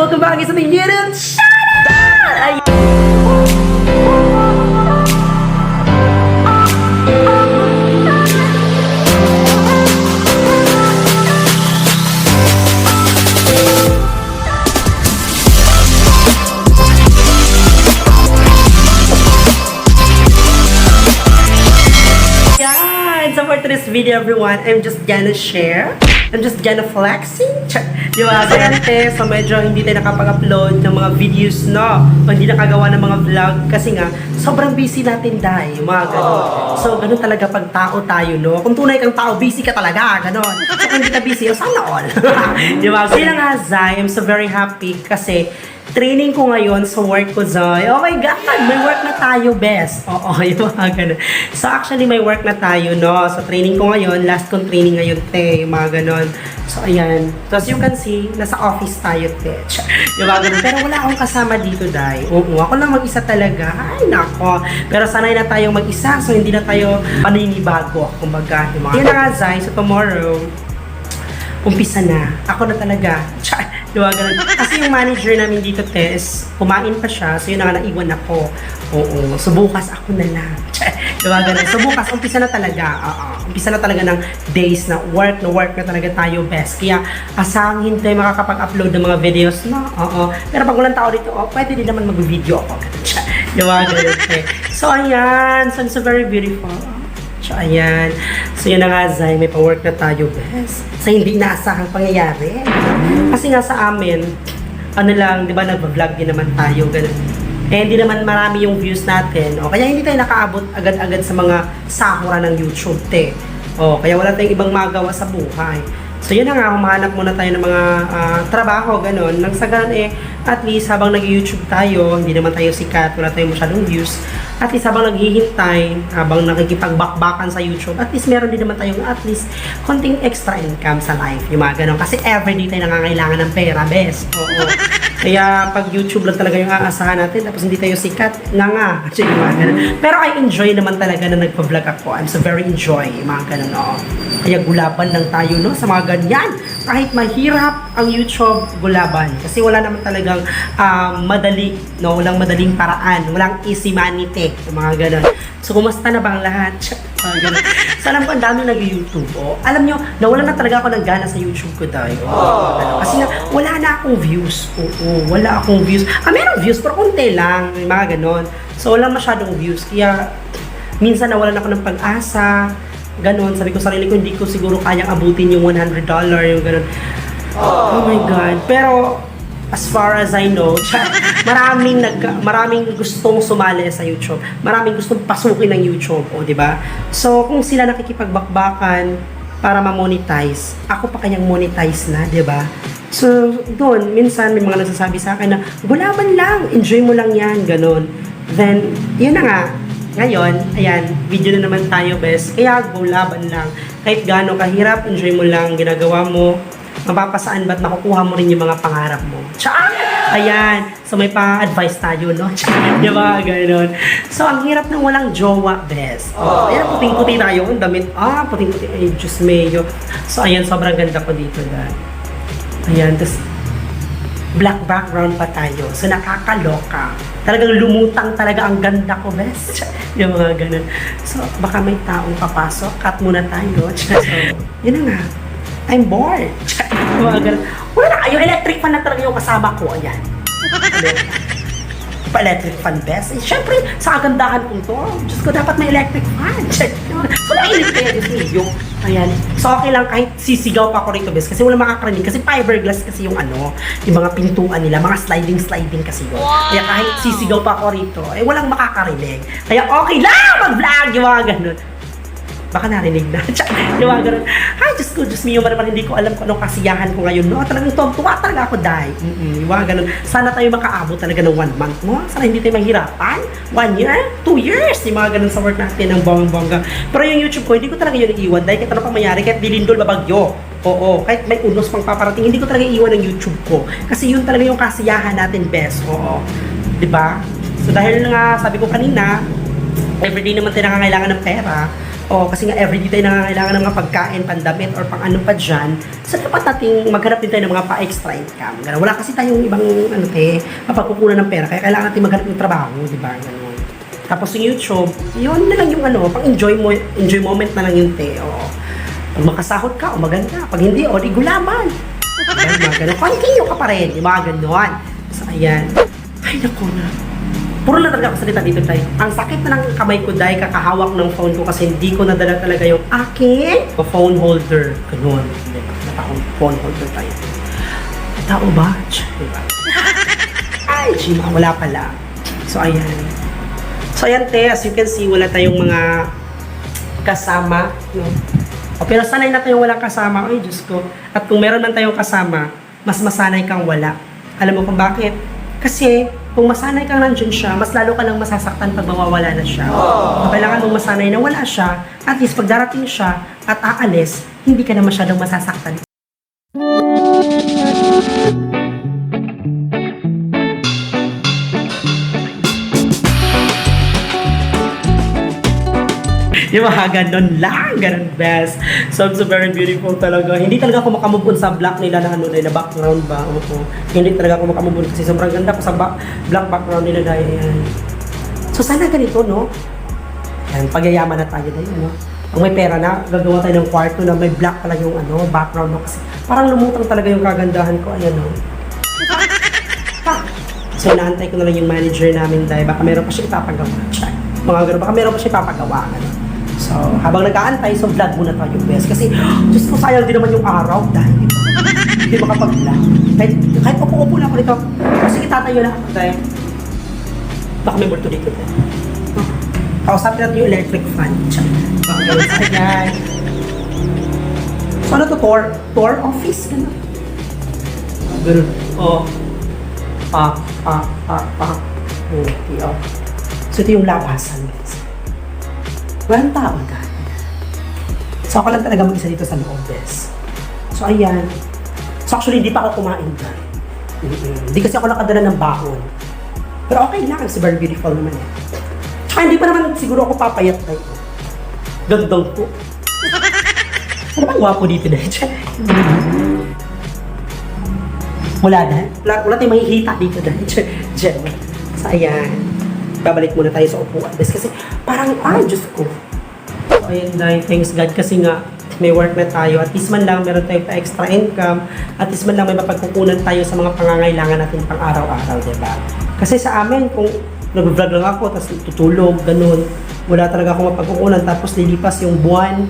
welcome back sa ating YouTube channel! So for today's video, everyone, I'm just gonna share. I'm just gonna flexing. Diba? Kasi so medyo hindi tayo nakapag-upload ng mga videos, no? O hindi nakagawa ng mga vlog kasi nga, sobrang busy natin dahil, mga ganon. So, ganun talaga pag tao tayo, no? Kung tunay kang tao, busy ka talaga, ganon. So, kung hindi ka busy, sana all. Diba? So, yun nga, Zai, I'm so very happy kasi training ko ngayon sa work ko, Zoy. Oh my God! May work na tayo, best. Oo, yung mga ganun. So, actually, may work na tayo, no? So, training ko ngayon. Last kong training ngayon, te. Yung mga ganun. So, ayan. So, as you can see, nasa office tayo, te. Yung mga ganun. Pero wala akong kasama dito, Day. Oo, ako lang mag-isa talaga. Ay, nako. Pero sanay na tayong mag-isa. So, hindi na tayo paninibago. Kumbaga, yung mga... Yan na nga, Zay. So, tomorrow, umpisa na. Ako na talaga. Diba, ganun. Kasi yung manager namin dito, Tess, kumain pa siya. So, yun na nga, naiwan ako. Oo. So, bukas ako na lang. Diba, ganun. So, bukas, umpisa na talaga. Umpisa na talaga ng days na work na talaga tayo, best. Kaya, asahin tayo makakapag-upload ng mga videos, no? Oo. Pero pag walang tao dito, pwede din naman mag-video ako. Diba, ganun. So, ayan. So, very beautiful. So, ayan. So, yun na nga, Zay. May pa-work na tayo, best. Sa hindi naasahang pangyayari. Kasi nga sa amin, ano lang, di ba, nag-vlog din naman tayo, ganun. Eh, hindi naman marami yung views natin. O, kaya hindi tayo nakaabot agad-agad sa mga sahura ng YouTube, te. O, kaya wala tayong ibang magawa sa buhay. So, yun na nga, humahanap muna tayo ng mga trabaho, ganun. Nang sa ganun, at least habang nag-YouTube tayo, hindi naman tayo sikat, wala tayong masyadong views. At least habang naghihintay, habang nakikipagbakbakan sa YouTube, at least meron din naman tayong at least konting extra income sa life, yung mga ganun. Kasi everyday tayo nangangailangan ng pera, best. Oo. Kaya pag YouTube lang talaga yung aasahan natin, tapos hindi tayo sikat, nga. Yung mga ganun. Pero I enjoy naman talaga na nagpa-vlog ako. I'm so very enjoy, yung mga ganun, no? Kaya gulaban lang tayo, no? Sa mga ganyan. Kahit mahirap ang YouTube, gulaban. Kasi wala naman talagang madali, no? Walang madaling paraan. Walang easy money, te. Yung mga ganun. So, kumusta na ba ang lahat? Ganun. So, alam ko, ang dami nag-YouTube. Oh. Alam nyo, nawalan na talaga ako ng gana sa YouTube ko dahil. Kasi na, wala na akong views. Oo, wala akong views. Meron views, pero konti lang. May mga ganon. So, walang masyadong views. Kaya, minsan nawalan ako ng pag-asa. Ganon. Sabi ko sarili ko, hindi ko siguro kayang abutin yung $100, yung ganon. Oh my God. Pero, as far as I know, maraming gustong sumali sa YouTube. Maraming gustong pasukin ng YouTube, o, di ba? So, kung sila nakikipagbakbakan para ma-monetize, ako pa kanyang monetize na, di ba? So, doon, minsan may mga nagsasabi sa akin na, gulaban lang, enjoy mo lang yan, ganon. Then, yun na nga, ngayon, ayan, video na naman tayo, best. Kaya, gulaban lang. Kahit gaano kahirap, enjoy mo lang, ginagawa mo, mapapasaan ba't makukuha mo rin yung mga pangarap mo. Ayan. So, may pa-advice tayo, no? Di ba? Ganon. So, ang hirap ng walang jowa, best. Ayan, puting-puti tayo. Ang damit. Puting-puti. Ay, Diyos mayo. So, ayan, sobrang ganda ko dito, dahil. Ayan, tapos, black background pa tayo. So, nakakaloka. Talagang lumutang talaga ang ganda ko, best. Yung mga ganon. So, baka may taong papasok. Cut muna tayo. So, yun na nga. I'm bored. Wala na kayo. Electric fan na talaga yung kasama ko. Ayan. Pa-electric fan, best. Siyempre, sa kagandahan kong to, Diyos ko, dapat may electric fan. So, nailit kayo, Diyos niyo. Ayan. So, okay lang kahit sisigaw pa ako rito, best. Kasi wala makakarinig. Kasi fiberglass kasi yung yung mga pintuan nila. Mga sliding kasi yun. Kaya kahit sisigaw pa ako rito, walang makakarinig. Kaya okay lang mag-vlog yung mga ganun. Baka narinig na. Yung mga ganun. Ay, Diyos ko, Diyos mio, hindi ko alam kung anong kasiyahan ko ngayon. No, talagang tuwa talaga ako, Day. Yung mga ganun. Sana tayo makaabot talaga ng 1 month, no? Sana hindi tayo mahirapan. 1 year, 2 years. Yung mga ganun sa work natin ng bonggang-bongga. Pero yung YouTube ko, hindi ko talaga yun iiwan. Dahil kahit ano pang mayari, kahit dilindol, babagyo. Oo, kahit may unos pang paparating, hindi ko talaga iiwan ng YouTube ko. Kasi yun talaga yung kasiyahan natin, best. Oo. Diba? So dahil nga, sabi ko kanina, everyday naman tayo nakakailangan ng pera. O, kasi nga everyday tayo nangangailangan ng mga pagkain, pandamit, or pang ano pa dyan. So, dapat nating maghanap din tayo ng mga pa-extra income. Ganun. Wala kasi tayong ibang, mapagkukunan ng pera. Kaya kailangan natin maghanap ng trabaho, di ba? Ganun. Tapos yung YouTube, yun na lang yung pang enjoy moment na lang yung o. Pag makasahod ka, o maganda. Pag hindi, o di gulaman. Ayan, mga ganun. Continue ka pa rin, yung mga ganun. So, ayan. Ay, naku na. Puro na talaga ako salita dito, tayo. Ang sakit na ng kamay ko, dahil kakahawak ng phone ko kasi hindi ko nadala talaga yung aking phone holder. Ganun. Phone holder tayo. Tao ba? Diba? Ay, Gima, wala pala. So, ayan. So, ayan, te, as you can see, wala tayong mga kasama, no? O, pero sanay na tayong walang kasama. Ay, Diyos ko. At kung meron man tayong kasama, mas masanay kang wala. Alam mo kung bakit? Kasi, kung masanay kang nandyan siya, mas lalo ka lang masasaktan pag mawawala na siya. So, kailangan mong masanay na wala siya. At least, pag darating siya at aalis, hindi ka na masyadong masasaktan. Yung mga ganun lang, ganun best. So very beautiful talaga. Hindi talaga ako makamove on sa black nila na nila background ba. Hindi talaga ako makamove on kasi sobrang ganda ko sa black background nila dahil yan. So sana ganito, no? Yan, pagyayaman na tayo dahil, no? Kung may pera na, gagawa tayo ng kwarto na may black talaga yung background, no? Kasi parang lumutang talaga yung kagandahan ko. Ayan, no? So inaantay ko na lang yung manager namin dahil baka meron pa siya ipapagawa. Mga ganun, baka meron pa siya ipapagawa. So, habang nag-aantay, so vlog muna tayo, best. Kasi, Diyos ko, sayang din naman yung araw dahil hindi makapag-vlog. Kahit upo-upo lang ako dito. Sige, tatayo na ako dahil baka may multo dito. Kausapin natin yung electric fan. Ayan. So, ano to? Tour office? Ganun. Okay, So, ito yung labasan, guys. Walang tao dahil. So, ako lang talaga mag-isa dito sa loob, bes. So, ayan. So, actually, hindi pa ako kumain dahil. Hindi kasi ako nakadala ng baon. Pero okay lang, kasi very beautiful naman yan. Tsaka hindi pa naman siguro ako papayat tayo. Gandang po. Ano bang gwapo dito dahil? Wala dahil. Wala tayong mahihita dito dahil. So, ayan. Babalik muna tayo sa upuan. Kasi parang, Diyos ko. So, ayun dahil, thanks God. Kasi nga, may work na tayo. At least man lang, meron tayong pa-extra income. At least man lang, may mapagkukunan tayo sa mga pangangailangan natin pang araw-araw, diba? Kasi sa amin, kung nag-vlog lang ako, tapos tutulog, ganun. Wala talaga akong mapagkukunan. Tapos lilipas yung buwan.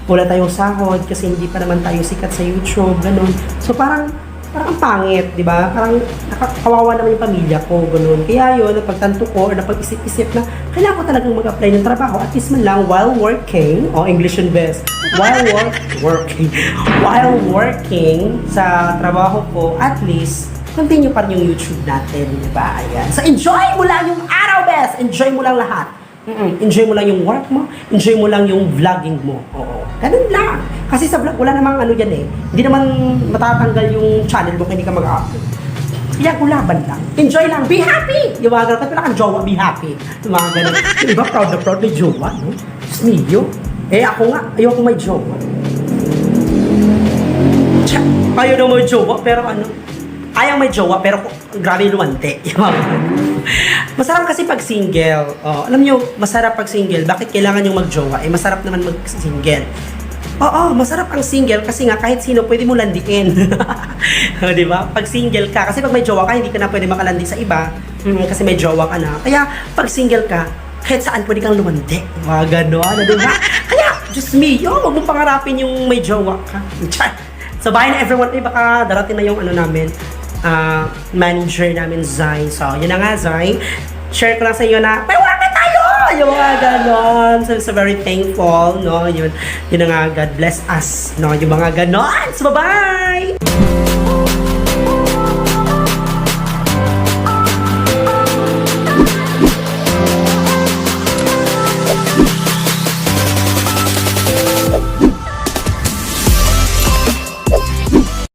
Wala tayong sahod kasi hindi pa naman tayo sikat sa YouTube, ganun. So parang ang pangit, di ba? Parang nakakawawa naman yung pamilya ko, gano'n. Kaya yun, napagtanto ko, or napag-isip-isip na kailangan ko talagang mag-apply ng trabaho at least man lang while working, English and best, while working sa trabaho ko, at least, continue pa rin yung YouTube natin, di ba? Ayan. So, enjoy mo lang yung araw, best! Enjoy mo lang lahat. Enjoy mo lang yung work mo, enjoy mo lang yung vlogging mo. Oo. Ganun lang. Kasi sa vlog, wala namang eh. Hindi naman matatanggal yung channel mo kung hindi ka mag-upload. Kaya gulaban lang. Enjoy lang. Be happy! Yung mga ganun. Kahit wala kang jowa, be happy. Yung mga ganun. Yung iba, proud na proud may jowa, no? Diyos medyo. Ako nga, ayoko may jowa. Ayaw na may jowa, pero ayaw may jowa, pero grabe lumante. Masarap kasi pag single. Alam nyo, masarap pag single. Bakit kailangan yung mag-jowa? Masarap naman mag-single. Oo, masarap ang single kasi nga kahit sino pwede mo landiin. Di ba? Pag single ka, kasi pag may jowa ka, hindi ka na pwede makalandi sa iba. Kasi may jowa ka na. Kaya pag single ka, kahit saan pwede kang lumandi. Mga gano'n, di ba? Kaya, Diyos me, huwag mong pangarapin yung may jowa ka. So, bye na everyone. Baka darating na yung namin. Manager namin, Zay. So, yun na nga, Zay. Share ko lang sa iyo na, may work na tayo! Yung mga ganon. So, very thankful, no? Yun na nga, God bless us, no? Yung mga ganon. So, bye-bye!